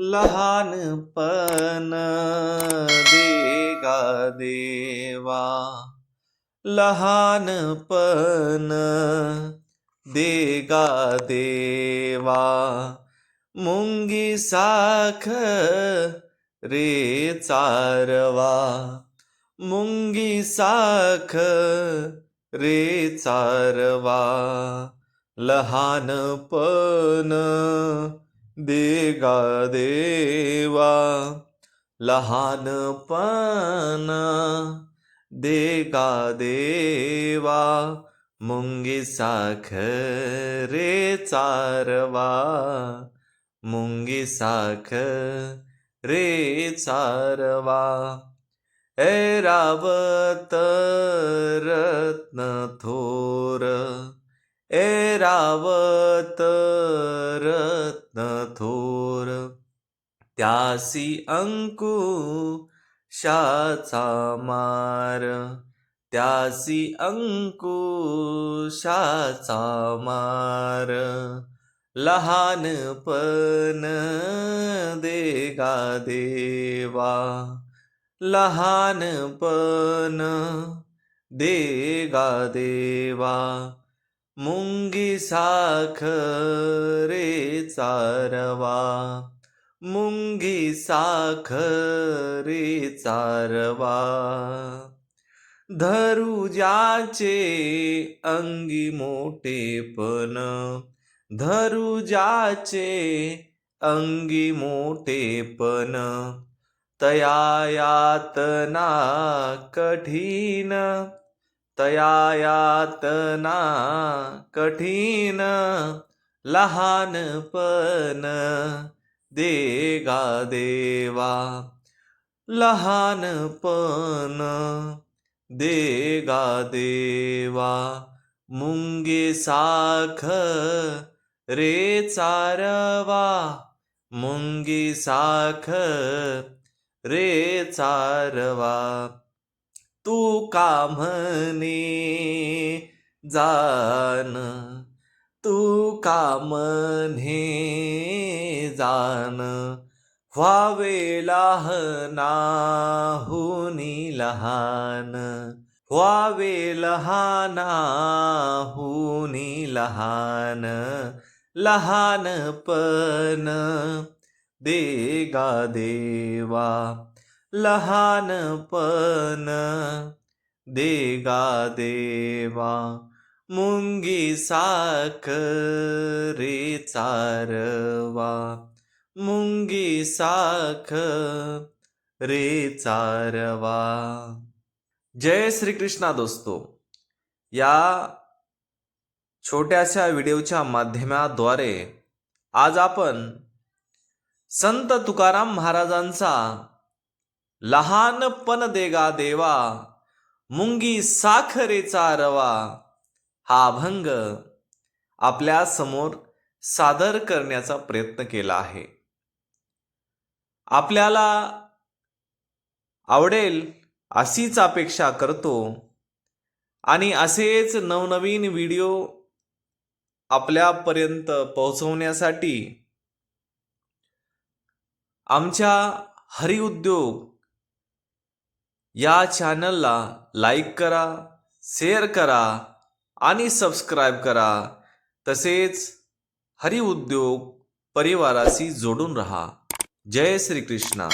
लहानपण देगा देवा, लहानपण देगा देवा, मुंगी साखरे चारवा, मुंगी साखरे चारवा, लहानपण देगा देवा, लहानपण देगा देवा, मुंगी साखरे चारवा, मुंगी साखरे चारवा, ऐरावत रत्न थोर, ऐरावत रत्न थोर, त्यासी अंकुशाचा मार, त्यासी अंकुशाचा मार, लहानपण देगा देवा, लहानपण देगा देवा, मुंगी साखरे चारवा, मुंगी साखरे चारवा, धरुजाचे अंगी मोठेपण, धरुजाचे अंगी मोठेपण, तया यातना कठीण, तया यातना कठीण, लहानपण देगा देवा, लहानपण देगा देवा, मुंगी साखरे चारवा, मुंगी साखरे चारवा, तू का म्हणे जान, तू का म्हणे जान, व्हावे लहानाहुनी लहान, व्हावे लहानाहुनी लहान, लहानपण देगा देवा, लहानपण देगा देवा, मुंगी साखरे चारवा, मुंगी साखरे चारवा. जय श्री कृष्णा दोस्तो. या छोट्याशा व्हिडिओच्या माध्यमाद्वारे आज आपण संत तुकाराम महाराजांचा लहानपण देगा देवा, मुंगी साखरे चारवा हा अभंग आपल्या समोर सादर करण्याचा प्रयत्न केला आहे. आपल्याला आवडेल अशीच अपेक्षा करतो आणि असेच नवनवीन व्हिडिओ आपल्यापर्यंत पोहोचवण्यासाठी आमच्या हरिउद्योग या चॅनलला लाईक करा, शेअर करा आणि सबस्क्राईब करा. तसेच हरिउद्योग परिवाराशी जोडून रहा. जय श्री कृष्णा.